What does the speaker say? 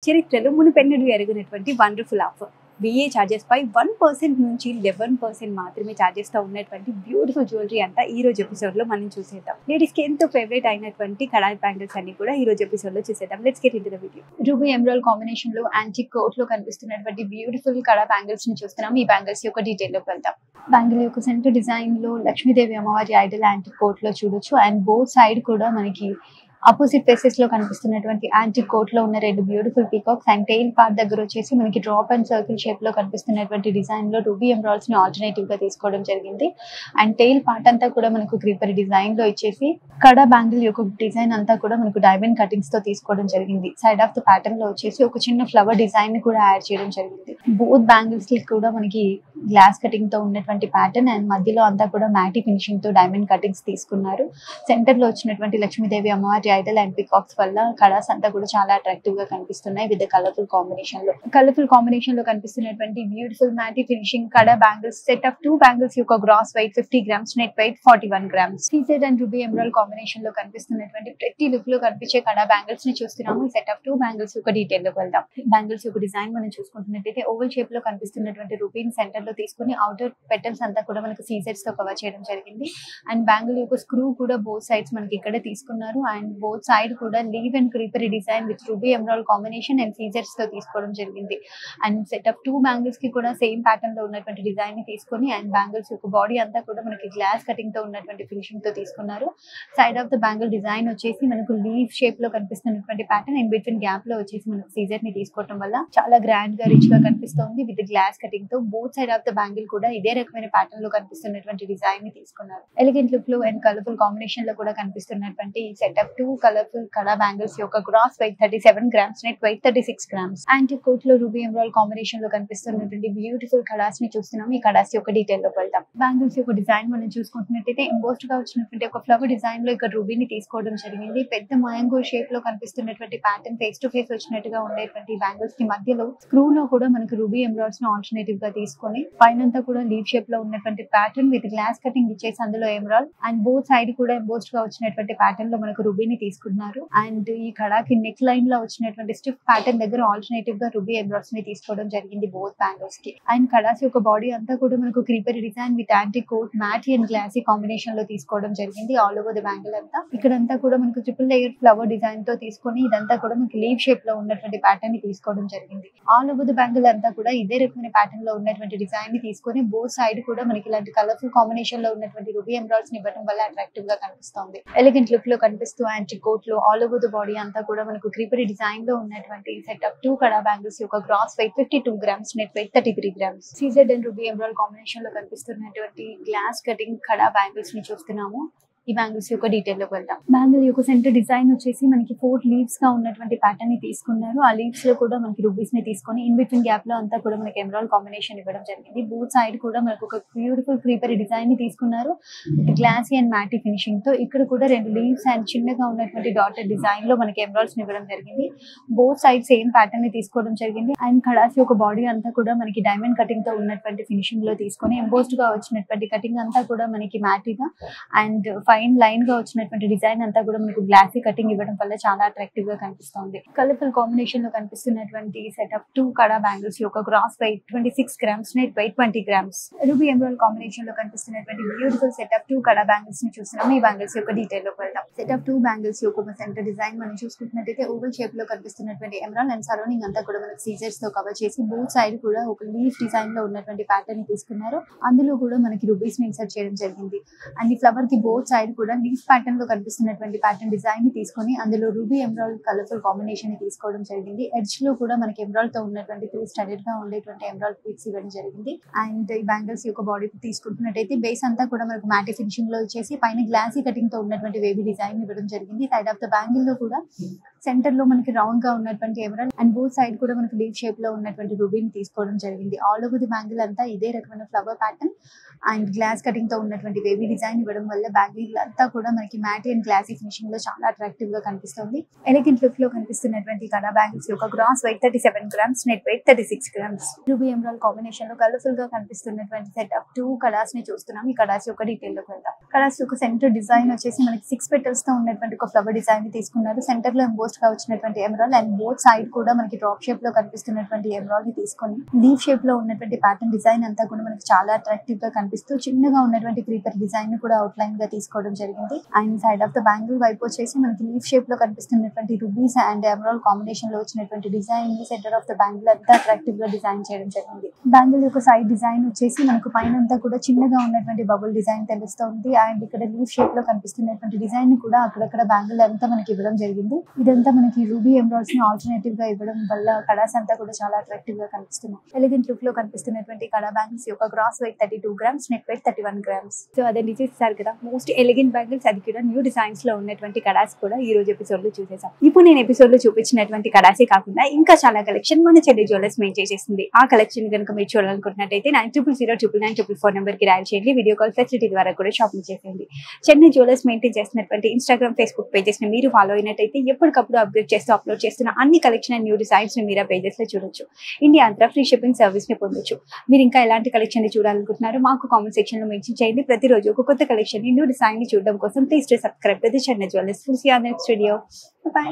చరిత్రలో మునుపెన్నడూ ఎరగనటువంటి wonderful offer. VA charges పై 1% నుంచి 11% మాత్రమే చార్జెస్ తో ఉన్నటువంటి బ్యూటిఫుల్ జ్యువెలరీ అంతా ఈ రోజు ఎపిసోడ్ లో మనం చూసేద్దాం. లేడీస్ కి ఎంతో ఫేవరెట్ అయినటువంటి కడాయి బ్యాంగిల్స్ అన్ని కూడా ఈ రోజు ఎపిసోడ్ లో చూసేద్దాం. Let's get into the video. Ruby emerald combination లో యాంటిక్ కోట్ లో కనిపిస్తున్నటువంటి బ్యూటిఫుల్ కడా బ్యాంగిల్స్ ని చూస్తున్నాం. ఈ బ్యాంగిల్స్ యొక్క డీటెయిల్ లోకి వెళ్దాం. బ్యాంగిల్ యొక్క సెంటర్ డిజైన్ లో లక్ష్మీదేవి అమ్మవారి ఐడల్ యాంటిక్ కోట్ లో చూడొచ్చు. అండ్ బోత్ సైడ్ కూడా మనకి ఆపోజిట్ ఫేసెస్ లో కనిపిస్తున్నటువంటి యాంటిక్ కోట్ లో ఉన్న రెండు beautiful peacocks and tail part దగ్గర వచ్చేసి మనకి డ్రాప్ అండ్ సర్కిల్ షేప్ లో కనిపిస్తున్నటువంటి డిజైన్ లో రూబీ ఎమరాల్డ్స్ ని ఆల్టర్నేటివ్ గా తీసుకోవడం జరిగింది. అండ్ టెయిల్ పార్ట్ అంతా కూడా మనకు క్రీపర్ డిజైన్ లో ఇచ్చేసి కడా బ్యాంగిల్ యొక్క డిజైన్ అంతా కూడా మనకు డైమండ్ కటింగ్స్ తో తీసుకోవడం జరిగింది. సైడ్ ఆఫ్ ద ప్యాటర్న్ లో వచ్చేసి ఒక చిన్న ఫ్లవర్ డిజైన్ ని కూడా యాడ్ చేయడం జరిగింది. బోత్ బ్యాంగిల్స్ కి కూడా మనకి గ్లాస్ కటింగ్ తో ఉన్నటువంటి ప్యాటర్న్ అండ్ మధ్యలో అంతా కూడా మ్యాటీ ఫినిషింగ్ తో డైమండ్ కటింగ్స్ తీసుకున్నారు. సెంటర్ లో వచ్చినటువంటి లక్ష్మీదేవి అమ్మవారి ఐడల్ అండ్ పికాక్స్ వల్ల కడాస్ అంతా కూడా చాలా అట్రాక్టివ్ గా కనిపిస్తున్నాయి విత్ కలర్ఫుల్ కాంబినేషన్ లో కనిపిస్తున్నటువంటి beautiful matte finishing kada bangles set of 2 bangles యొక్క gross weight 50 grams, net weight 41 grams. CZ and ruby emerald combination లో కనిపిస్తున్నటువంటి ప్రతి లుక్ లో కనిపించే కడా బ్యాంగిల్స్ ని చూస్తున్నాము. ఈ సెట్ ఆఫ్ 2 బ్యాంగిల్స్ యొక్క డీటెయిల్ లోకి వెళ్దాం. బ్యాంగిల్స్ యొక్క డిజైన్ మనం చూసుకుంటున్నట్టయితే ఓవల్ షేప్ లో కనిపిస్తున్నటువంటి రూబీని సెంటర్ లో తీసుకుని అవుటర్ పెటల్స్ అంతా కూడా మనకు సీజెడ్స్ తో కవర్ చేయడం జరిగింది. అండ్ బ్యాంగిల్ యొక్క స్క్రూ కూడా బోత్ సైడ్స్ మనకి ఇక్కడే తీసుకున్నారు. అండ్ బోత్ సైడ్ కూడా leave and creeper design with ruby emerald combination and సీజర్స్ తో తీసుకోవడం జరిగింది. అండ్ సెట్ ఆఫ్ 2 బ్యాంగిల్స్ కి కూడా సేమ్ ప్యాటర్న్ లో ఉన్నటువంటి డిజైన్ ని తీసుకొని అండ్ బ్యాంగిల్స్ యొక్క బాడీ అంతా కూడా మనకి గ్లాస్ కటింగ్ తో ఉన్నటువంటి ఫినిషింగ్ తో తీసుకున్నారు. Side of the bangle design వచ్చేసి మనకు లీవ్ షేప్ లో కనిపిస్తున్నటువంటి ప్యాటర్న్ అండ్ బిట్వీన్ గ్యాప్ లో వచ్చేసి మనకు సీజర్ ని తీసుకోవడం వల్ల చాలా గ్రాండ్ గా రిచ్ గా కనిపిస్తుంది విత్ గ్లాస్ కటింగ్ తో. Both side of the bangle కూడా ఇదే రకమైన ప్యాటర్న్ లో కనిపిస్తున్నటువంటి డిజైన్ ని తీసుకున్నారు. ఎలిగెంట్ లుక్ లో అండ్ కలర్ఫుల్ కాంబినేషన్ లో కూడా కనిపిస్తున్నటువంటి set of 2 colourful kada bangles యొక్క gross weight 37 grams, net weight 36 grams. Antique coat లో రూబీ ఎమరాల్డ్ కాంబినేషన్ లో కనిపిస్తున్నటువంటి బ్యూటిఫుల్ కడాస్ ని చూస్తున్నాం. ఈ కడాస్ యొక్క డీటెయిల్ లోకి వెళ్దాం. బ్యాంగిల్స్ యొక్క డిజైన్ మనం చూసుకుంటున్నట్టయితే ఎంబోస్డ్ గా వచ్చినటువంటి ఒక ఫ్లవర్ డిజైన్ లో ఇక్కడ రూబీని తీసుకోవడం జరిగింది. పెద్ద మ్యాంగో షేప్ లో కనిపిస్తున్నటువంటి ప్యాటర్న్ ఫేస్ టు ఫేస్ వచ్చినట్టుగా ఉండేటువంటి బ్యాంగిల్స్ కి మధ్యలో స్క్రూ లో కూడా మనకు రూబీ ఎమరాల్డ్స్ ని ఆల్టర్నేటివ్ గా తీసుకొని పైనంతా కూడా లీవ్ షేప్ లో ఉన్నటువంటి ప్యాటర్న్ విత్ గ్లాస్ కటింగ్ ఇచ్చేసి అందులో ఎమరాల్డ్ అండ్ బోత్ సైడ్ కూడా ఎంబోస్డ్ గా వచ్చినటువంటి ప్యాటర్న్ లో మనకు రూబీని తీసుకున్నారు. అండ్ ఈ కడాకి నెక్ లైన్ లో వచ్చినటువంటి స్టిఫ్ ప్యాటర్న్ దగ్గర ఆల్టర్నేటివ్ గా రూబీ ఎమరాల్డ్స్ ని తీసుకోవడం జరిగింది బోత్ బ్యాంగిల్స్ కి. అండ్ కడాస్ యొక్క బాడీ అంతా కూడా మనకు creeper design with antique coat matte and glossy combination లో తీసుకోవడం జరిగింది. ఆల్ ఓవర్ ద బ్యాంగిల్ అంతా ఇక్కడంతా కూడా మనకు ట్రిపుల్ లేయర్ ఫ్లవర్ డిజైన్ తో తీసుకొని ఇదంతా కూడా మనకి లీవ్ షేప్ లో ఉన్నటువంటి ప్యాటర్న్ ని తీసుకోవడం జరిగింది. ఆల్ ఓవర్ ద బ్యాంగిల్ అంతా కూడా ఇదే రకమైన ప్యాటర్న్ లో ఉన్నటువంటి డిజైన్ ని తీసుకొని బోత్ సైడ్ కూడా మనకి ఇలాంటి కలర్ఫుల్ కాంబినేషన్ లో ఉన్నటువంటి రూబీ ఎమరాల్డ్స్ ని ఇవ్వడం వల్ల అట్రాక్టివ్ గా కనిపిస్తుంది. ఎలిగెంట్ లుక్ లో కనిపిస్తూ యాంటిక్ కోట్ లో ఆల్ ఓవర్ ద బాడీ అంతా కూడా మనకు క్రీపర్ డిజైన్ లో ఉన్నటువంటి సెట్ ఆఫ్ 2 కడా బ్యాంగిల్స్ యొక్క gross weight 52 grams, net weight 33 grams. CZ and ruby emerald combination లో కనిపిస్తున్నటువంటి గ్లాస్ కటింగ్ కడా బ్యాంగిల్స్ ని చూస్తున్నాము. ఈ బ్యాంగిల్స్ యొక్క డీటెయిల్ లోకి వెళ్దాం. బ్యాంగిల్ యొక్క సెంటర్ డిజైన్ వచ్చేసి మనకి 4 లీవ్స్ గా ఉన్నటువంటి ప్యాటర్న్ ని తీసుకున్నారు. ఆ లీవ్స్ లో కూడా మనకి రూబీస్ ని తీసుకొని ఇన్ బిట్వీన్ గ్యాప్ లో అంతా కూడా మనకి ఎమరాల్డ్ కాంబినేషన్ ఇవ్వడం జరిగింది. బోత్ సైడ్ కూడా మనకు ఒక బ్యూటిఫుల్ క్రీపర్ డిజైన్ ని తీసుకున్నారు with glossy and matte finishing తో. ఇక్కడ కూడా 2 లీవ్స్ అండ్ చిన్నగా ఉన్నటువంటి డాటర్ డిజైన్ లో మనకి ఎమరాల్డ్స్ ని ఇవ్వడం జరిగింది. బోత్ సైడ్ సేమ్ ప్యాటర్న్ ని తీసుకోవడం జరిగింది. అండ్ కడాస్ యొక్క బాడీ అంతా కూడా మనకి డైమండ్ కటింగ్ తో ఉన్నటువంటి ఫినిషింగ్ లో తీసుకొని ఎంబోస్డ్ గా వచ్చినటువంటి కటింగ్ అంతా కూడా మనకి మ్యాటీగా అండ్ ఫైన్ లైన్ గా వచ్చినటువంటి డిజైన్ అంతా కూడా మనకు గ్లాసీ కటింగ్ ఇవ్వడం వల్ల చాలా అట్రాక్టివ్ గా కనిపిస్తుంది. కలర్ఫుల్ కాంబినేషన్ లో కనిపిస్తున్నటువంటి సెట్ ఆఫ్ 2 కడా బ్యాంగిల్స్ యొక్క gross weight 26 grams, net weight 20 grams. Ruby emerald combination లో కనిపిస్తున్నటువంటి beautiful set of 2 kada bangles ని చూస్తున్నాం. ఈ బ్యాంగిల్స్ యొక్క డీటెయిల్ లోకి వెళ్దాం. సెట్ ఆఫ్ 2 బ్యాంగిల్స్ యొక్క సెంటర్ డిజైన్ మనం చూసుకుంటున్నట్టయితే ఓవల్ షేప్ లో కనిపిస్తున్నటువంటి ఎమరాల్డ్ అండ్ సరౌండింగ్ అంతా కూడా మనకి సీజర్స్ తో కవర్ చేసి బోత్ సైడ్ కూడా ఒక లీఫ్ డిజైన్ లో ఉన్నటువంటి ప్యాటర్న్ ని తీసుకున్నారు. అందులో కూడా మనకి రూబీస్ ని ఇన్సర్ట్ చేయడం జరిగింది. అండ్ ఈ ఫ్లవర్ కి బోత్ సైడ్ కూడా లీఫ్ ప్యాటర్న్ లో కనిపిస్తున్నటువంటి ప్యాటర్న్ డిజైన్ ని తీసుకొని అందులో రూబీ ఎమరాల్డ్ కలర్ఫుల్ కాంబినేషన్ ని తీసుకోవడం జరిగింది. ఎడ్జ్ లో కూడా మనకి ఎమరాల్డ్ తో ఉన్నటువంటి 3 స్టడెడ్ గా ఉండేటువంటి ఎమరాల్డ్ పీక్స్ ఇవ్వడం జరిగింది. అండ్ ఈ బ్యాంగిల్స్ యొక్క బాడీ తీసుకుంటున్నట్టయితే బేస్ అంతా కూడా మనకు మ్యాటీ ఫినిషింగ్ లో వచ్చేసి పైన గ్లాసీ కటింగ్ తో ఉన్నటువంటి వేవీ డిజైన్ ఇవ్వడం జరిగింది. సైడ్ ఆఫ్ ద బ్యాంగిల్ లో కూడా సెంటర్ లో మనకి రౌండ్ గా ఉన్నటువంటి ఎమరాల్డ్ అండ్ బోత్ సైడ్ కూడా మనకి లీవ్ షేప్ లో ఉన్నటువంటి రూబీని తీసుకోవడం జరిగింది. ఆల్ ఓవర్ ది బ్యాంగిల్ అంతా ఇదే రకమైన flower pattern and glass cutting తో ఉన్నటువంటి వేవీ డిజైన్ ఇవ్వడం వల్ల బ్యాంగిల్ ఇల్లంతా కూడా మనకి మ్యాటీ అండ్ గ్లాసీ ఫినిషింగ్ లో చాలా అట్రాక్టివ్ గా కనిపిస్తుంది. ఎలిగెంట్ లుక్ లో కనిపిస్తున్నటువంటి కడా బ్యాంగిల్స్ యొక్క gross weight 37 grams, net weight 36 grams. Ruby emerald combination లో కలర్ఫుల్ గా కనిపిస్తున్నటువంటి సెట్ ఆఫ్ 2 కడాస్ ని చూస్తున్నాం. ఈ కడాస్ యొక్క డీటెయిల్ లోకి వెళ్దాం. కడాస్ యొక్క సెంటర్ డిజైన్ వచ్చేసి మనకి 6 పెటల్స్ తో ఉన్నటువంటి ఒక ఫ్లవర్ డిజైన్ ని తీసుకున్నారు. సెంటర్ లో ఎంబోస్డ్ గా వచ్చినటువంటి ఎమరాల్డ్ అండ్ బోత్ సైడ్ కూడా మనకి డ్రాప్ షేప్ లో కనిపిస్తున్నటువంటి ఎమరాల్డ్ ని తీసుకొని లీఫ్ షేప్ లో ఉన్నటువంటి ప్యాటర్న్ డిజైన్ అంతా కూడా మనకి చాలా అట్రాక్టివ్ గా కనిపిస్తూ చిన్నగా ఉన్నటువంటి క్రీపర్ డిజైన్ ని కూడా అవుట్ లైన్ గా తీసుకోవడం జరిగింది. And side of the bangle వైపు వచ్చేసి మనకి లీఫ్ షేప్ లో కనిపిస్తున్నటువంటి రూబీస్ అండ్ ఎమరాల్డ్ కాంబినేషన్ లో వచ్చినటువంటి డిజైన్ ని సెంటర్ ఆఫ్ ద బ్యాంగిల్ అంతా అట్రాక్టివ్ గా డిజైన్ చేయడం జరిగింది. బ్యాంగిల్ యొక్క సైడ్ డిజైన్ వచ్చేసి మనకు పైన అంతా కూడా చిన్నగా ఉన్నటువంటి బబుల్ డిజైన్ తెలుస్తుంది. అండ్ ఇక్కడ లీఫ్ షేప్ లో కనిపిస్తున్నటువంటి డిజైన్ ని కూడా అక్కడక్కడ బ్యాంగిల్ అంతా మనకి ఇవ్వడం జరిగింది. ఇదంతా మనకి రూబీ ఎమరాల్డ్స్ ని ఆల్టర్నేటివ్ గా ఇవ్వడం వల్ల కడాస్ అంతా కూడా చాలా అట్రాక్టివ్ గా కనిపిస్తున్నాయి. ఎలిగెంట్ లుక్ లో కనిపిస్తున్నటువంటి కడా బ్యాంగిల్స్ యొక్క gross weight 32 grams, net weight 31 grams. So అదే చూసేసారు కదా, మోస్ట్ ఎలిగెంట్ బ్యాంగిల్స్, అది కూడా న్యూ డిజైన్స్ లో ఉన్నటువంటి కడాస్ కూడా ఈ రోజు ఎపిసోడ్ లో చూసేసాం. ఇప్పుడు నేను ఎపిసోడ్ లో చూపించినటువంటి కడాసే కాకుండా ఇంకా చాలా కలెక్షన్ మన చెన్నై జ్యువెలర్స్ మెయింటైన్ చేస్తుంది. ఆ కలెక్షన్ కనుక మీరు చూడాలనుకుంటున్నట్టయితే 90099994 నెంబర్ కి డయల్ చేయండి. వీడియో కాల్ ఫెసిలిటీ ద్వారా కూడా షాపింగ్ చేసేయండి. చెన్నై జ్యువెలర్స్ మెయింటైన్ చేస్తున్నటువంటి ఇన్స్టాగ్రామ్, ఫేస్బుక్ పేజెస్ ని మీరు ఫాలో అయినట్టయితే ఎప్పటికప్పుడు అప్డేట్ చేస్తూ అప్లోడ్ చేస్తున్న అన్ని కలెక్షన్ అండ్ న్యూ డిజైన్స్ ని మీరు ఆ పేజెస్ లో చూడొచ్చు. ఇండియా అంతా ఫ్రీ షిప్పింగ్ సర్వీస్ ని పొందొచ్చు. మీరు ఇంకా ఎలాంటి కలెక్షన్ ని చూడాలనుకుంటున్నారు మాకు కామెంట్ సెక్షన్ లో మెన్షన్ చేయండి. ప్రతిరోజు ఒక కొత్త కలెక్షన్ ని, న్యూ డిజైన్ ని చూడడం కోసం please to subscribe to the Chennai jewellers. Video. By.